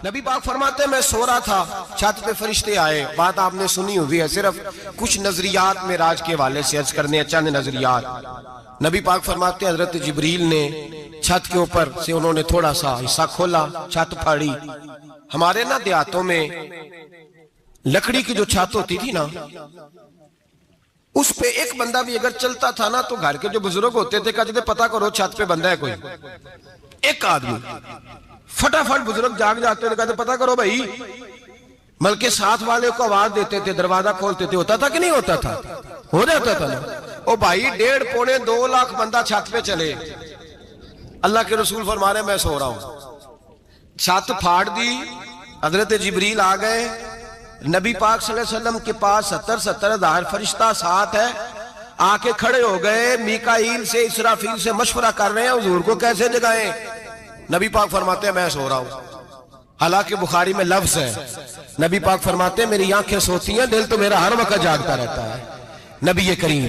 नबी पाक फरमाते मैं सो रहा था, छत पे फरिश्ते आए। बात आपने सुनी हुई है, सिर्फ कुछ नजरियात में राज के हवाले से अर्ज करने, चंद नजरियात। नबी पाक फरमाते हजरत जिब्रील ने छत के ऊपर से उन्होंने थोड़ा सा हिस्सा खोला, छत फाड़ी। हमारे ना देहातों में लकड़ी की जो छत होती थी ना, उस पे एक बंदा भी अगर चलता था ना, तो घर के जो बुजुर्ग होते थे कहते थे पता करो छत पे बंदा है कोई। एक आदमी फटाफट बुजुर्ग जाग जाते थे, कहते पता करो भाई। बल्कि साथ वाले को आवाज देते थे, दरवाजा खोलते थे। होता था कि नहीं होता था? हो जाता था ना। ओ भाई 1.5 पौने 2 लाख बंदा छत पे चले। अल्लाह के रसूल फरमा रहे मैं सो रहा हूं। छत फाड़ दी, हजरत जिब्रील आ गए। नबी पाक सल्लल्लाहु अलैहि वसल्लम के पास 70 हज़ार फरिश्ता साथ है, आके खड़े हो गए। मीकाईल से इसराफील से मशवरा कर रहे हैं हुजूर को कैसे जगाएं। नबी पाक फरमाते हैं मैं सो रहा हूं। हालांकि बुखारी में लफ्ज है, नबी पाक फरमाते हैं मेरी आंखें सोती हैं, दिल तो मेरा हर वक्त जागता रहता है। नबी करीम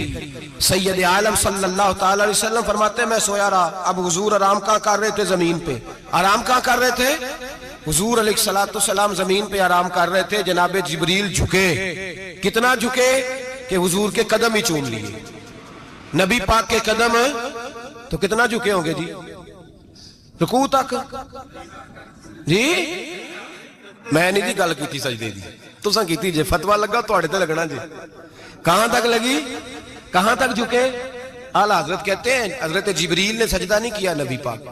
सैयद आलम सल्लल्लाहु ताला अलैहि वसल्लम फरमाते हैं मैं सोया रहा। अब हुजूर आराम कहाँ कर रहे थे? जमीन पे। आराम कहाँ कर रहे थे? हुजूर अलैहिस्सलाम जमीन पे आराम कर रहे थे। जनाब जिब्रील झुके, कितना झुके कि हुजूर के कदम ही चूम लिए। नबी पाक के कदम तो कितना झुके होंगे जी? रुकू तक जी। मैं नहीं जी गल की सजदे दी, तुसां कीती जे। फतवा लगा तुहाडे ते लगना जी। कहां तक लगी? कहां तक झुके? आला हजरत कहते हैं हजरत जिब्रील ने सजदा नहीं किया नबी पाक।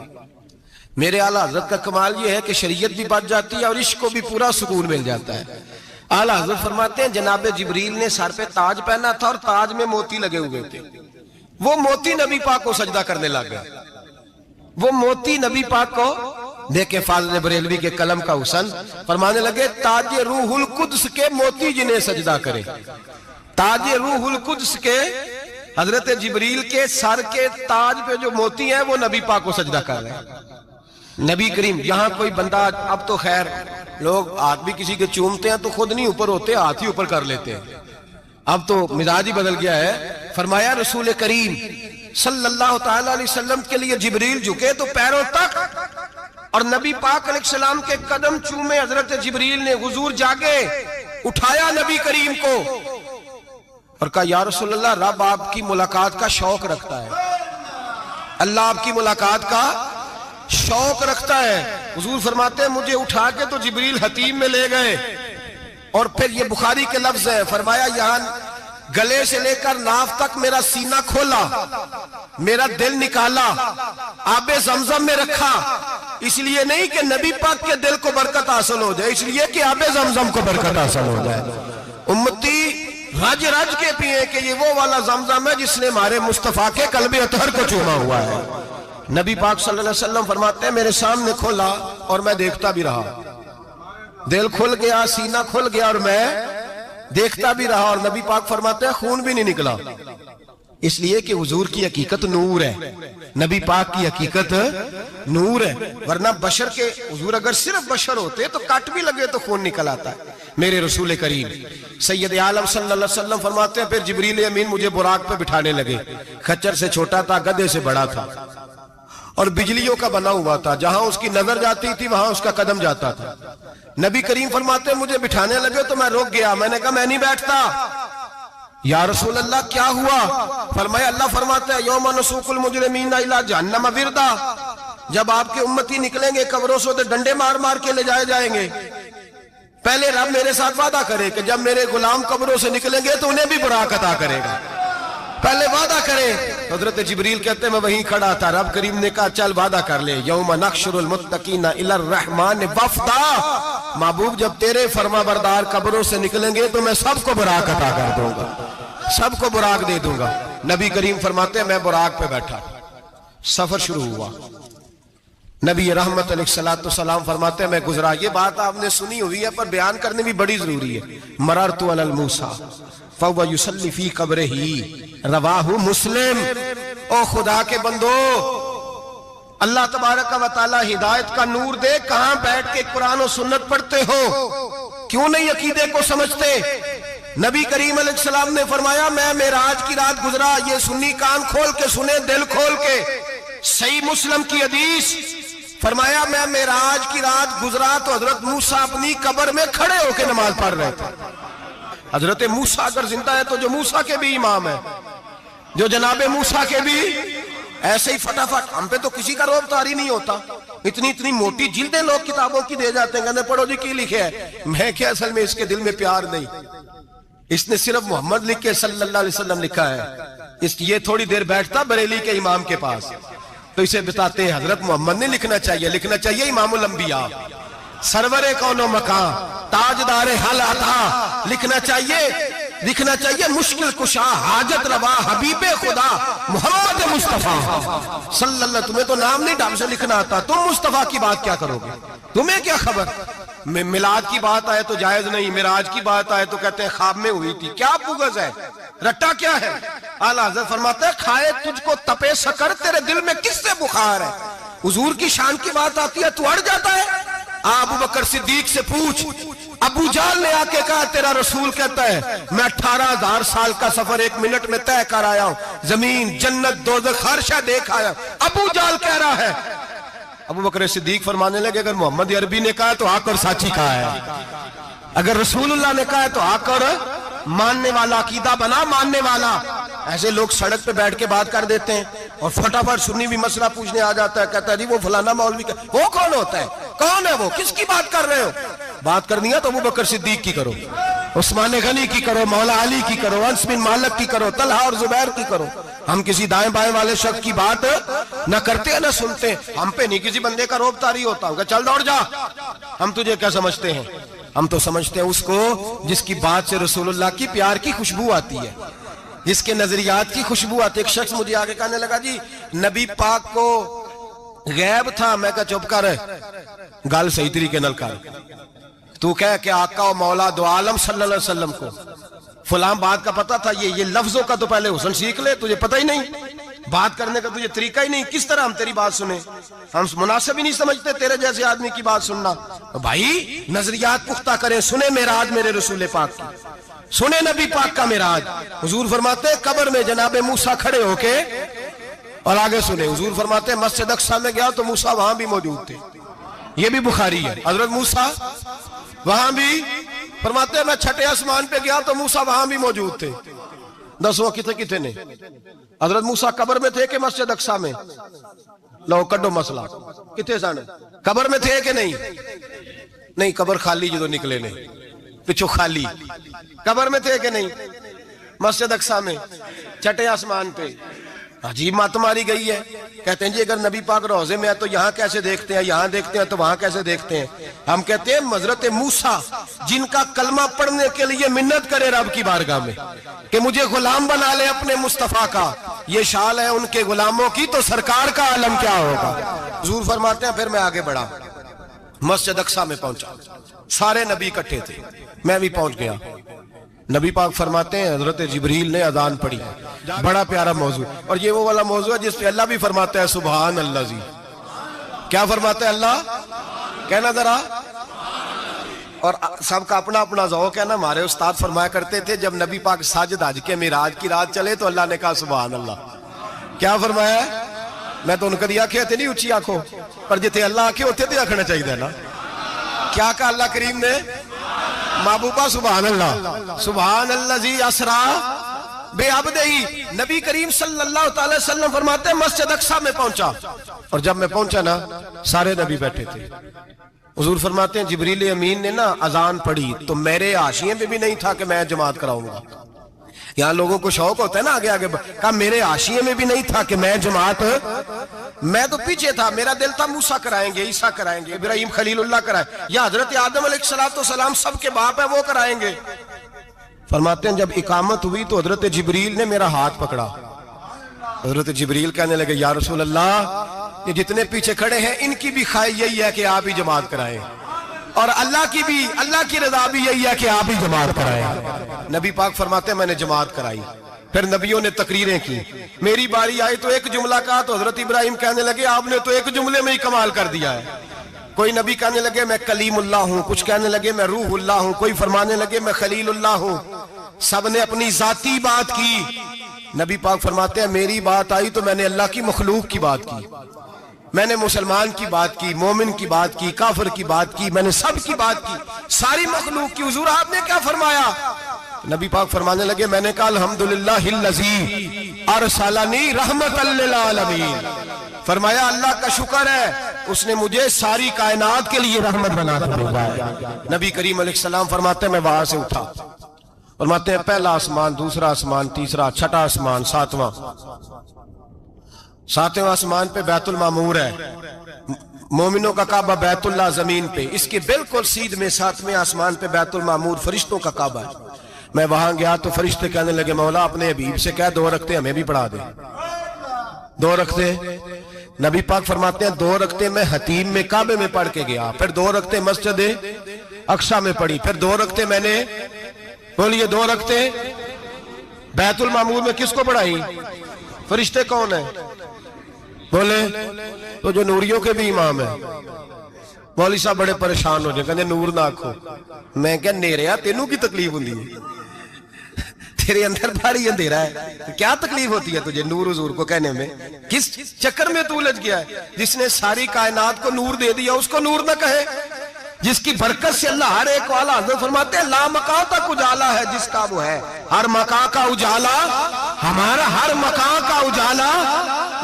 मेरे आला हजरत का कमाल ये है कि शरीयत भी बच जाती है और इश्क को भी पूरा सुकून मिल जाता है। आला हजरत फरमाते हैं जनाब जिब्रील ने सर पे ताज पहना था और ताज में मोती लगे हुए थे। वो मोती नबी पाक को सजदा करने लग गए। वो मोती नबी पाक को देखे। फाज़िल बरेलवी के कलम का हुसन फरमाने लगे ताज रूहुल कुद्स के मोती जिन्हें सजदा करे। ताज रूहुल कुद्स के हजरत जिब्रील के सर के ताज पे जो मोती हैं वो नबी पाक को सजदा कर रहे हैं। नबी करीम यहाँ कोई बंदा, अब तो खैर लोग हाथ भी किसी के चूमते हैं तो खुद नहीं ऊपर होते, हाथ ही ऊपर कर लेते हैं। अब तो मिजाज ही बदल गया है। फरमाया रसूल करीम सल्लल्लाहु ताला अलैहि वसल्लम के लिए जिब्रील झुके तो पैरों तक, और नबी पाक अलैहिस्सलाम के कदम चूमे। हजरत जिब्रील ने हुजूर जागे, उठाया नबी करीम को और कहा या रसूल अल्लाह, रब आपकी मुलाकात का शौक रखता है, अल्लाह आपकी मुलाकात का शौक रखता है। हुजूर फरमाते हैं मुझे उठा के तो जिब्रील हतीम में ले गए। और फिर ये बुखारी के लफ्ज है, फरमाया यहां गले से लेकर नाफ तक मेरा सीना खोला, मेरा दिल निकाला, आबे जमजम में रखा। इसलिए नहीं कि नबी पाक के दिल को बरकत हासिल हो जाए, इसलिए कि आबे जमजम को बरकत हासिल हो जाए। उम्मती रज रज के पिए कि ये वो वाला जमजम है जिसने हमारे मुस्तफा के कल्बे अतहर को चूमा हुआ है। नबी पाक सल्लल्लाहु अलैहि वसल्लम फरमाते हैं मेरे सामने खोला और मैं देखता भी रहा। दिल खुल गया, सीना खुल गया और मैं देखता भी रहा। और नबी पाक फरमाते हैं खून भी नहीं निकला, इसलिए कि हुजूर की हकीकत नूर है, नबी पाक की हकीकत नूर है। वरना बशर के हुजूर अगर सिर्फ बशर होते तो कट भी लगे तो खून निकल आता है। मेरे रसूल करीम सैयद आलम सल्लल्लाहु अलैहि वसल्लम फरमाते हैं फिर जिब्रील अमीन मुझे बुराक पे बिठाने लगे। खच्चर से छोटा था, गधे से बड़ा था और बिजलियों का बना हुआ था। जहां उसकी नजर जाती थी वहां उसका कदम जाता था। नबी करीम फरमाते मुझे बिठाने लगे तो मैं रुक गया। मैंने कहा मैं नहीं बैठता। या रसूल अल्लाह क्या हुआ? फरमाया अल्लाह फरमाता है यौम नसूकुल मुजरिमीना इला जहन्नम विरदा, जब आपके उम्मती निकलेंगे कब्रों से तो डंडे मार मार के ले जाए जाएंगे। पहले रब मेरे साथ वादा करे कि जब मेरे गुलाम कब्रों से निकलेंगे तो उन्हें भी बुराक अता करेगा। पहले वादा करे। हजरत जिब्रील कहते हैं मैं वहीं खड़ा था। रब करीम ने कहा चल वादा कर ले, यौम नहशुरुल मुत्तकीना इलर रहमान वफ्दा, महबूब जब तेरे फरमा बरदार कब्रों से निकलेंगे तो मैं सबको बुराक अता कर दूंगा, सबको बुराक दे दूंगा। नबी करीम फरमाते हैं मैं बुराक पे बैठा, सफर शुरू हुआ। नबी रहमत अलैहिस्सलाम फरमाते हैं मैं गुजरा। ये बात आपने सुनी हुई है पर बयान करनी भी बड़ी जरूरी है। मररतु अलल मूसा फहुव युसल्ली फी कब्रिही, रवाहु मुस्लिम। ओ खुदा के बंदो, अल्लाह तबारक व तआला हिदायत का नूर दे। कहां बैठ के कुरान और सुन्नत पढ़ते हो? क्यों नहीं अकीदे को समझते? नबी करीम अलैहिस्सलाम ने फरमाया मैं मेराज की रात गुजरा। ये सुन्नी कान खोल के सुने, दिल खोल के। सही मुस्लिम की हदीस फरमाया मैं मेराज की रात गुजरा तो हजरत मूसा अपनी कब्र में खड़े होकर नमाज पढ़ रहे थे। हजरत मूसा अगर जिंदा है तो जो मूसा के भी इमाम है, जो जनाबे मूसा के भी, ऐसे ही फटाफट हम पे तो किसी का रोब तारी नहीं होता। इतनी इतनी मोटी जिल्दें लोग किताबों की दे जाते हैं, कहते पढ़ो जी की लिखे है। मैं क्या, असल में इसके दिल में प्यार नहीं, इसने सिर्फ मोहम्मद लिख के सल्लल्लाहु अलैहि वसल्लम लिखा है। ये थोड़ी देर बैठता बरेली के इमाम के पास तो इसे बताते हैं हजरत मोहम्मद ने लिखना चाहिए, लिखना चाहिए इमामुल अंबिया, सरवरे कौनो मकान, ताजदारे हल अता, लिखना चाहिए मुश्किल कुशा, हाजत रवा, हबीबे खुदा मोहम्मद मुस्तफा सल्लल्लाहु। तुम्हें तो नाम नहीं ढंग से लिखना आता, तुम मुस्तफा की बात क्या करोगे? तुम्हें क्या खबर? मिलाद की बात आए तो जायज नहीं, मिराज की बात आए तो कहते हैं ख्वाब में हुई थी। क्या बुगज है, रट्टा क्या है? आला हज़रत फरमाते हैं खाए तुझको तपे शकर, तेरे दिल में किससे बुखार है? हुजूर की शान की बात आती है तो अड़ जाता है। अबू बकर सिद्दीक से पूछ, अबू जाल ने आके कहा तेरा रसूल कहता है मैं 18,000 साल का सफर 1 मिनट में तय कर आया हूं, जमीन जन्नत दोज़ख हर शय देख आया। अबू जाल कह रहा है। अबू बकर सिद्दीक फरमाने लगे अगर मोहम्मद अरबी ने कहा तो आकर साची कहा है, अगर रसूलुल्लाह ने कहा है तो आकर मानने वाला, अकीदा बना मानने वाला। ऐसे लोग सड़क पे बैठ के बात कर देते हैं और फटाफट सुन्नी भी मसला पूछने आ जाता है, कहता है जी वो फलाना मौलवी का, वो कौन होता है, कौन है वो, किसकी बात कर रहे हो? बात करनी है तो अबू बकर सिद्दीक की करो, उस्मान गनी की करो, मौला अली की करो, अनस बिन मालिक की करो, तलहा और जुबैर की करो। हम किसी दाएं बाएं वाले शख्स की बात न करते हैं न सुनते। हम पे नहीं किसी बंदे का रोब तारी होता, चल दौड़ जा, हम तुझे क्या समझते हैं? हम तो समझते हैं उसको जिसकी बात से रसूलुल्लाह की प्यार की खुशबू आती है, जिसके नजरियात की खुशबू आती है। एक शख्स मुझे आगे कहने लगा जी नबी पाक को गैब था। मैं कहा चुप कर, गल सही तरीके नाल कर। तू कह के आका और मौला दो आलम सल्लल्लाहु अलैहि वसल्लम को फलां बात का पता था, ये लफ्जों का तो पहले हुस्न सीख ले, तुझे पता ही नहीं, बात करने का तुझे तरीका ही नहीं, किस तरह हम तेरी बात सुने? हम मुनासिब ही नहीं समझते तेरे जैसे आदमी की बात सुनना। तो भाई नजरियात पुख्ता करें, सुने मेराज मेरे रसूल पाक की, सुने नबी पाक का मेराज। हुजूर फरमाते कब्र में जनाबे मूसा खड़े होके, और आगे सुने हुजूर फरमाते मस्जिद अक्सा में गया तो मूसा वहां भी मौजूद थे, ये भी बुखारी है। हजरत मूसा वहां भी, फरमाते मैं छठे आसमान पे गया तो मूसा वहां भी मौजूद थे। दसवां किथे ने? हजरत मूसा कब्र में थे कि मस्जिद अक्सा में? लो कड्डो मसला, किथे सन? कब्र में थे कि नहीं? नहीं, कब्र खाली जो निकले ने पिछो खाली, कब्र में थे कि नहीं? मस्जिद अक्सा में, छठे आसमान पे। अजीब मत मारी गई है। कहते हैं जी अगर नबी पाक रोजे में है तो यहाँ कैसे देखते हैं, यहाँ देखते हैं तो वहां कैसे देखते हैं? हम कहते हैं हजरत मूसा जिनका कलमा पढ़ने के लिए मिन्नत करे रब की बारगाह में कि मुझे गुलाम बना ले अपने मुस्तफा का, ये शाल है उनके गुलामों की, तो सरकार का आलम क्या होगा? हुजूर फरमाते हैं फिर मैं आगे बढ़ा, मस्जिद अक्सा में पहुंचा, सारे नबी इकट्ठे थे, मैं भी पहुंच गया। नबी पाक फरमाते हैं हजरत जिब्रील ने अजान पढ़ी, बड़ा प्यारा मौजू, और ये वो वाला मौजू है जिस पे अल्लाह भी फरमाता है सुभान अल्लाह जी। क्या फरमाते हैं अल्लाह? कहना जरा। और सबका अपना अपना ज़ौक़ है ना। हमारे उस्ताद फरमाया करते थे जब नबी पाक साजिद हज के मिराज की रात चले तो अल्लाह ने कहा सुभान अल्लाह। क्या फरमाया? मैं तो उनका दिया आखे थे नहीं उची आंखों पर जिथे अल्लाह आखे उथे तो आखना चाहिए ना। क्या कहा अल्लाह करीम ने? महबूबा सुभान अल्लाह, सुभान अल्लाह जी असरा बेअब्दिही। नबी करीम सल्लल्लाहु अलैहि वसल्लम फरमाते हैं मस्जिद अक्सा में पहुंचा, और जब मैं पहुंचा ना सारे नबी बैठे थे। हुजूर फरमाते हैं जिब्रील अमीन ने ना अजान पढ़ी तो मेरे हाशिए में भी नहीं था कि मैं जमात कराऊंगा। यहाँ लोगों को शौक होता है ना आगे आगे, कहा मेरे हाशिए में भी नहीं था कि मैं जमात, मैं तो पीछे था, मेरा दिल था मूसा कराएंगे, ईसा कराएंगे, इब्राहिम खलीलुल्लाह कराए, या हजरत आदम अलैहिस्सलाम सबके बाप है वो कराएंगे। फरमाते हैं जब इकामत हुई तो हजरत जिब्रील ने मेरा हाथ पकड़ा। हजरत जिब्रील कहने लगे या रसूल अल्लाह, ये जितने पीछे खड़े हैं इनकी भी ख्वाहिश यही है कि आप ही जमात कराएं, और अल्लाह की रजा भी यही है कि आप ही जमात कराएं। नबी पाक फरमाते हैं मैंने जमात कराई, फिर नबियों ने तकरीरें की, मेरी बारी आई तो एक जुमला कहा तो हजरत इब्राहिम कहने लगे आपने तो एक जुमले में ही कमाल कर दिया है। कोई नबी कहने लगे मैं कलीमुल्लाह हूं, कुछ कहने लगे मैं रूहुल्लाह हूं, कोई फरमाने लगे मैं खलीलुल्लाह हूं। सबने अपनी जाती बात की। नबी पाक फरमाते हैं मेरी बात आई तो मैंने अल्लाह की मखलूक की बात की। मैंने मुसलमान की बात की, मोमिन की बात की, काफिर की बात की, मैंने सब की बात की, सारी मखलूक की। हुजूर आपने क्या फरमाया? नबी पाक फरमाने लगे, मैंने कहा अल्हम्दुलिल्लाहिल्लज़ी अरसलनी रहमतल लिल आलमीन। फरमाया अल्लाह का शुक्र है उसने मुझे सारी कायनात के लिए रहमत बना कर भेजा है। नबी करीम अलैहिस्सलाम फरमाते हैं मैं वहां से उठा, फरमाते हैं पहला आसमान, दूसरा आसमान, तीसरा, छठा आसमान, सातवां आसमान पे बैतुल मामूर है, मोमिनों का काबा बैतुल्लाह जमीन पे, इसके बिल्कुल सीध में सातवें आसमान पे बैतुल मामूर फरिश्तों का काबा है। मैं वहां गया तो फरिश्ते कहने लगे मौला अपने हबीब से कह 2 रखते हमें भी पढ़ा दे। 2 रखते नबी पाक फरमाते हैं 2 रखते मैं हतीम में काबे में पढ़ के गया, फिर 2 रखते मस्जिद अक्सा में पढ़ी, फिर 2 रखते मैंने, बोलिए 2 रखते बैतुल मामूर में किसको पढ़ाई? फरिश्ते कौन है? बोले तो जो नूरियों के भी इमाम है। मौली साहब बड़े परेशान हो जाए, कहते नूर ना आखो। मैं क्या नेरिया तेनू की तकलीफ होती है? तेरे अंदर भारी अंधेरा है, तो क्या तकलीफ होती है तुझे नूर हुजूर को कहने में? किस चक्कर में तू उलझ गया है? जिसने सारी कायनात को नूर दे दिया उसको नूर ना कहे? जिसकी बरकत से अल्लाह हर एक वाला हजरत फरमाते हैं ला मकां तक उजाला है जिसका वो है, हर मकां का उजाला हमारा, हर मकां का उजाला,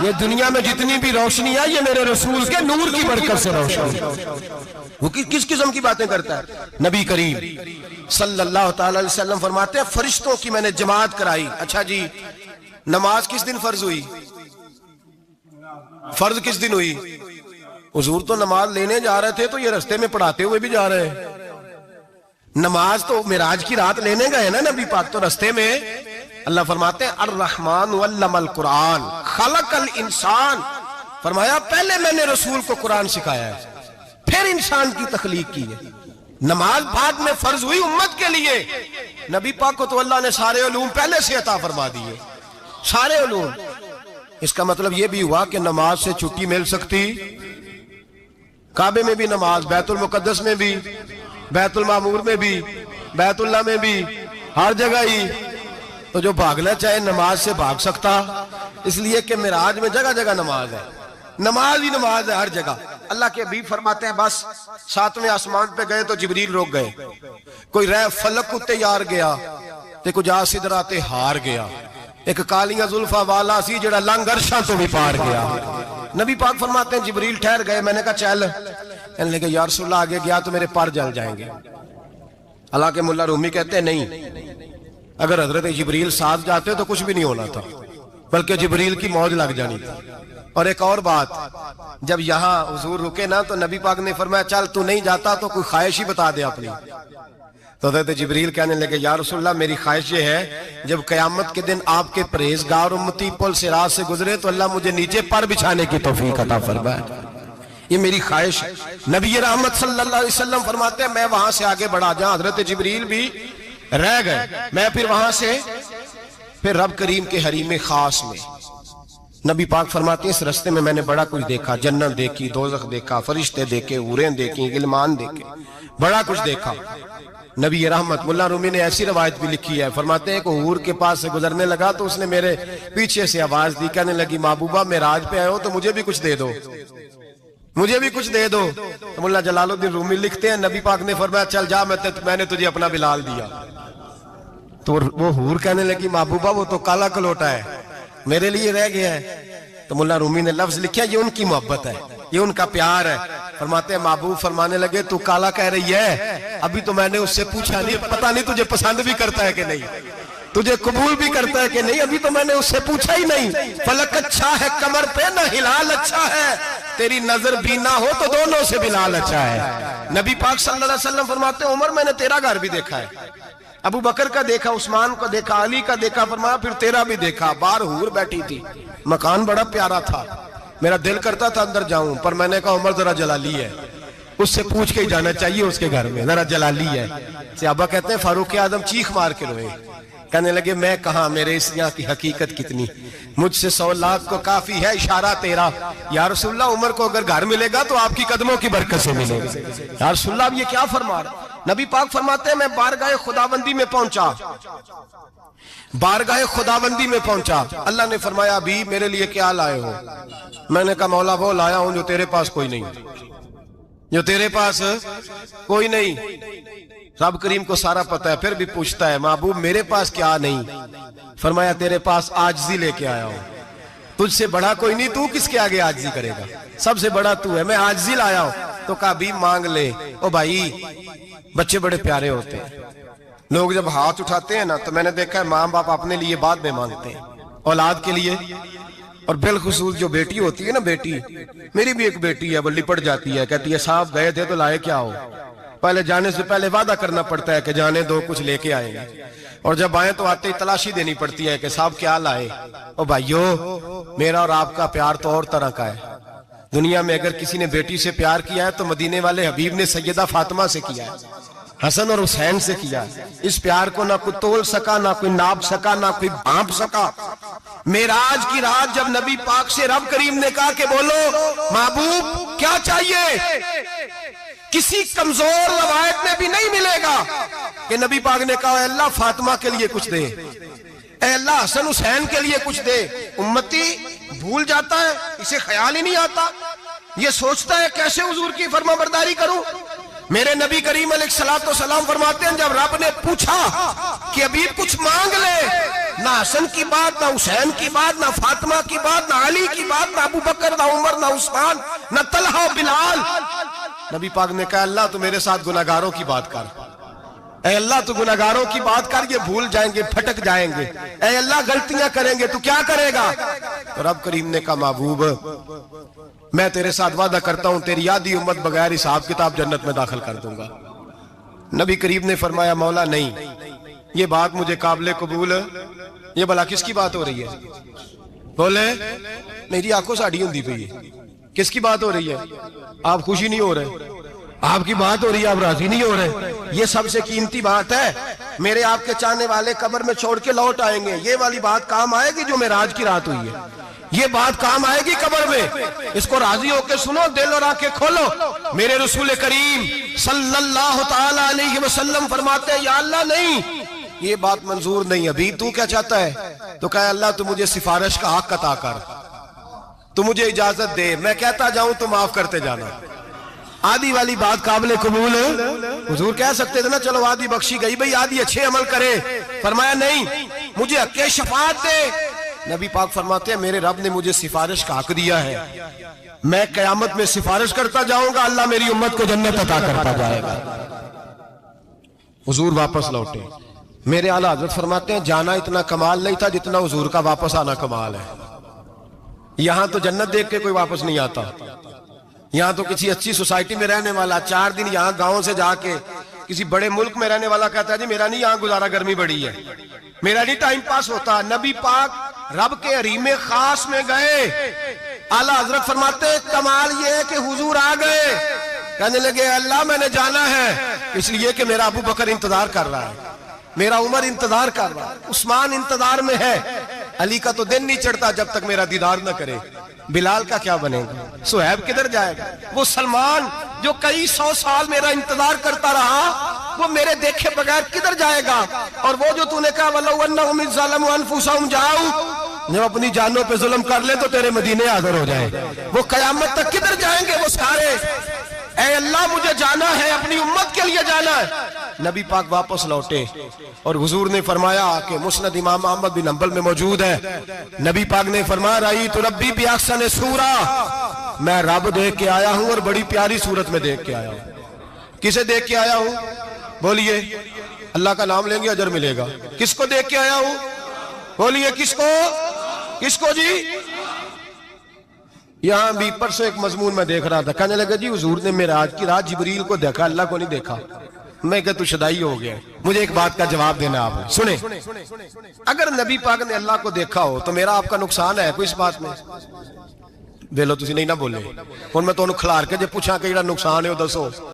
ये दुनिया में जितनी भी रोशनी है ये मेरे रसूल के नूर की बरकत से रोशन। वो किस किस्म की बातें करता है? नबी करीम सल्लल्लाहु अलैहि वसल्लम फरमाते हैं फरिश्तों की मैंने जमात कराई। अच्छा जी, नमाज किस दिन फर्ज हुई? फर्ज किस दिन हुई? हुजूर तो नमाज लेने जा रहे थे तो ये रास्ते में पढ़ाते हुए भी जा रहे हैं। नमाज तो मिराज की रात लेने गए ना नबी पाक, तो रास्ते में अल्लाह फरमाते हैं अर्रहमान अल्लमल कुरान खलकल इंसान। फरमाया पहले मैंने रसूल को कुरान सिखाया है, फिर इंसान की तखलीक की है। नमाज बाद में फर्ज हुई उम्मत के लिए। नबी पाक को तो अल्लाह ने सारे उलूम पहले से अता फरमा दिए, सारे उलूम। इसका मतलब यह भी हुआ कि नमाज से छुट्टी मिल सकती, काबे में भी नमाज, बैतुल मुकद्दस में भी, बैतुल मामूर में भी, बैतुल्लाह में भी, हर जगह ही। तो जो भागना चाहे नमाज से भाग सकता, इसलिए कि मिराज में जगह जगह नमाज है, नमाज ही नमाज है हर जगह। अल्लाह के हबीब फरमाते हैं बस 7वें आसमान पे गए तो जिब्रील रोक गए, कोई रह फलक उत्ते यार गया ते कुछ आ सिदरा ते हार गया, एक कालियां जुल्फा वाला सी जेड़ा लंघ अरशां तो भी पार गया। नबी पाक फरमाते हैं जिब्रील ठहर गए, मैंने कहा चल, कहने लगे या रसूलल्लाह आगे गया तो मेरे पर जल जाएंगे। हालांकि मुल्ला रूमी कहते हैं नहीं, अगर हजरत जिब्रील साथ जाते तो कुछ भी नहीं होना था, बल्कि जिब्रील की मौज लग जानी थी। और एक और बात, जब यहाँ हुजूर रुके ना तो नबी पाक ने फरमाया चल तू नहीं जाता तो कोई ख्वाहिश ही बता दे अपनी। तो हज़रत जिब्रील कहने लगे या रसूलल्लाह मेरी ख्वाहिश ये है जब क़यामत के दिन आपके परहेज़गार उम्मती पुल सिरात से गुजरे तो अल्लाह मुझे नीचे पर बिछाने की तौफीक अता फरमाए, ये मेरी ख्वाहिश। नबी रहमत सल्लल्लाहु अलैहि वसल्लम फरमाते हैं मैं वहां से आगे बढ़ा, जहां हज़रत जिब्रील भी रह गए, मैं फिर वहां से फिर रब करीम के हरीम खास में। नबी पाक फरमाते हैं इस रास्ते में मैंने बड़ा कुछ देखा, जन्नत देखी, दोज़ख देखा, फरिश्ते देखे, हूरें देखी, गिलमान देखे, बड़ा कुछ देखा। नबी रहमत मुल्ला रूमी ने ऐसी रवायत भी लिखी है, फरमाते हैं कि हूर के पास से गुजरने लगा तो उसने मेरे पीछे से आवाज दी, कहने लगी महबूबा मेराज पे आए हो तो मुझे भी कुछ दे दो, मुझे भी कुछ दे दो। तो मुल्ला जलालुद्दीन रूमी लिखते हैं नबी पाक ने फरमाया चल जा, मैंने तुझे अपना बिलाल दिया। तो वो हूर कहने लगी महबूबा वो तो काला कलोटा है, मेरे लिए रह गया है। तो मुल्ला रूमी ने लफ्ज लिखा ये उनकी मोहब्बत है, ये उनका प्यार है। फरमाते हैं महबूब फरमाने लगे तू काला कह रही है, अभी तो मैंने उससे पूछा नहीं, पता नहीं तुझे पसंद भी करता है कि नहीं, तुझे कबूल भी करता है कि नहीं, अभी तो मैंने उससे पूछा ही नहीं। फलक अच्छा है कमर पे ना हिलाल अच्छा है, तेरी नजर भी ना हो तो दोनों से बिलाल अच्छा है। नबी पाक सल्लल्लाहु अलैहि वसल्लम फरमाते हैं उमर मैंने तेरा घर भी देखा है, अबू बकर का देखा, उस्मान को देखा, अली का देखा, फरमाया फिर तेरा भी देखा। बाहर हूर बैठी थी, मकान बड़ा प्यारा था, मेरा दिल करता था अंदर जाऊं, पर मैंने कहा उमर जरा जलाली है, उससे पूछ के ही जाना चाहिए उसके घर में, जरा जलाली है। सहाबा कहते हैं फारूक आजम चीख मार के रोए, कहने लगे मैं कहा मेरे इस यहाँ की हकीकत कितनी, मुझसे 100 लाख को काफी है इशारा तेरा। या रसूलल्लाह उमर को अगर घर मिलेगा तो आपकी कदमों की बरकत से मिलेगा। या रसूलल्लाह ये क्या फरमा रहे, नबी पाक फरमाते हैं मैं बारगाह खुदाबंदी में पहुंचा, बारगाह खुदाबंदी में पहुंचा। अल्लाह ने फरमाया अभी मेरे लिए क्या लाए हो? मैंने कहा मौला वो लाया हूं जो तेरे पास कोई नहीं, जो तेरे पास कोई नहीं। रब करीम को सारा पता है, फिर भी पूछता है महबूब मेरे पास क्या नहीं? फरमाया तेरे पास आजिज़ी लेके आया हूं, तुझसे बड़ा कोई नहीं, तू किसके आगे आजिज़ी करेगा, सबसे बड़ा तू है, मैं आजिज़ी लाया हूं। तो कहा भी मांग ले। ओ भाई बच्चे बड़े प्यारे होते हैं, लोग जब हाथ उठाते हैं ना तो मैंने देखा है माँ बाप अपने लिए बाद में मांगते हैं, औलाद के लिए। और बिलखुसूस जो बेटी होती है ना, बेटी मेरी भी एक बेटी है, वो लिपट जाती है, कहती है साहब गए थे तो लाए क्या हो? पहले जाने से पहले वादा करना पड़ता है कि जाने दो कुछ लेके आएंगे, और जब आए तो आते ही तलाशी देनी पड़ती है कि साहब क्या लाए। ओ भाइयों मेरा और आपका प्यार तो और तरह का है। दुनिया में अगर किसी ने बेटी से प्यार किया है तो मदीने वाले हबीब ने सैयदा फातिमा से किया है, हसन और हुसैन से किया। इस प्यार को ना कोई तोल सका, ना कोई नाप सका, ना कोई भांप सका। मेराज की रात जब नबी पाक से रब करीम ने कहा कि बोलो महबूब क्या चाहिए, किसी कमजोर रवायत में भी नहीं मिलेगा कि नबी पाक ने कहा अल्लाह फातिमा के लिए कुछ दे, अल्लाह हसन हुसैन के लिए कुछ दे। उम्मती भूल जाता है, इसे ख्याल ही नहीं आता, ये सोचता है कैसे हुजूर की फरमाबरदारी करूं। मेरे नबी करीम अलैहिस्सलाम फरमाते हैं जब रब ने पूछा कि अभी कुछ मांग ले, ना हसन की बात, ना हुसैन की बात, ना फातिमा की बात, ना अली की बात, ना अबू बकर, ना उमर, ना उस्मान, ना तलहा बिलाल। नबी पाक ने कहा अल्लाह तू मेरे साथ गुनाहगारों की बात कर, ऐ अल्लाह तू गुनाहगारों की बात कर, ये भूल जाएंगे, भटक जाएंगे, ऐ अल्लाह गलतियां करेंगे, तू क्या करेगा? तो रब करीम ने कहा महबूब मैं तेरे साथ वादा करता हूं तेरी आधी उम्मत बगैर हिसाब किताब जन्नत में दाखिल कर दूंगा। नबी करीम ने फरमाया मौला नहीं, ये बात मुझे काबिल कबूल, ये भला किसकी बात हो रही है? बोले मेरी आंखों साड़ी होंदी पई है, किसकी बात हो रही है? आप खुशी नहीं हो रहे, आपकी बात हो रही है, आप राजी नहीं हो रहे। ये सबसे कीमती बात है, मेरे आपके चाहने वाले कब्र में छोड़ के लौट आएंगे, ये वाली बात काम आएगी जो मेराज की रात हुई है, ये बात काम आएगी कब्र में। इसको राजी होकर सुनो, दिल और आंखें खोलो। मेरे रसूल करीम सल्लल्लाहु ताला अलैहि वसल्लम फरमाते हैं या अल्लाह नहीं, ये बात मंजूर नहीं। अभी तू क्या चाहता है? तो कहा अल्लाह तू मुझे सिफारिश का हक अता कर, तू मुझे इजाजत दे, मैं कहता जाऊं तो माफ करते जाना। आधी वाली बात काबिल कबूल हुजूर कह सकते थे ना चलो आधी बख्शी गई भाई, आधी अच्छे अमल करे। फरमाया नहीं, मुझे हक़ शफाअत दे। नबी पाक फरमाते हैं मेरे रब ने मुझे सिफारिश का हक दिया है, मैं कयामत में सिफारिश करता जाऊंगा, अल्लाह मेरी उम्मत को जन्नत अता करता जाएगा। हुजूर वापस लौटे। मेरे आला हज़रत फरमाते हैं जाना इतना कमाल नहीं था जितना हुजूर का वापस आना कमाल है। यहां तो जन्नत देख के कोई वापस नहीं आता, यहां तो किसी अच्छी सोसाइटी में रहने वाला 4 दिन यहां गांव से जाके किसी बड़े मुल्क में रहने वाला कहता है जी मेरा नहीं यहां गुजारा, गर्मी बड़ी है, मेरा नहीं टाइम पास होता। नबी पाक रब के हरीमे खास में गए, आला हजरत फरमाते कमाल ये है कि हुजूर आ गए। कहने लगे अल्लाह मैंने जाना है इसलिए कि मेरा अबू बकर इंतजार कर रहा है, मेरा उमर इंतजार कर रहा है, उस्मान इंतजार में है, अली का तो दिन नहीं चढ़ता जब तक मेरा दीदार न करे। बिलाल का क्या बनेगा? सुहैब किधर जाएगा? वो सलमान जो कई 100 साल मेरा इंतजार करता रहा, वो मेरे देखे बगैर किधर जाएगा? और वो जो तूने कहा जब अपनी जानों पे जुल्म कर ले तो तेरे मदीने हाजिर हो जाए, वो कयामत तक किधर जाएंगे वो सारे? ऐ अल्लाह मुझे जाना है, अपनी उम्मत के लिए जाना है। नबी पाक वापस लौटे और हुजूर ने फरमाया कि मुस्नद इमाम अहमद बिन हंबल में मौजूद है, नबी पाक ने फरमाया रही तो रब्बी भी अहसन सूरा, मैं रब देख के आया हूं और बड़ी प्यारी सूरत में देख के आया हूं। किसे देख के आया हूं? बोलिए, अल्लाह का नाम लेंगे अजर मिलेगा। किसको देख के आया हूं? बोलिए किसको? किसको जी? यहां भी परसों एक मजमून में देख रहा था, कहने लगा जी हुजूर ने मेराज की रात जिब्रील को देखा, अल्लाह को नहीं देखा। मैं क्या तू शदाई हो गया? मुझे एक बात का जवाब देना आप सुने, अगर नबी पाक ने अल्लाह को देखा हो तो मेरा आपका नुकसान है कोई इस बात में? वेलो तुसी नहीं ना बोले, हुण मैं तुहानू खिलार के जे पूछा कि जेड़ा नुकसान है वो दसो।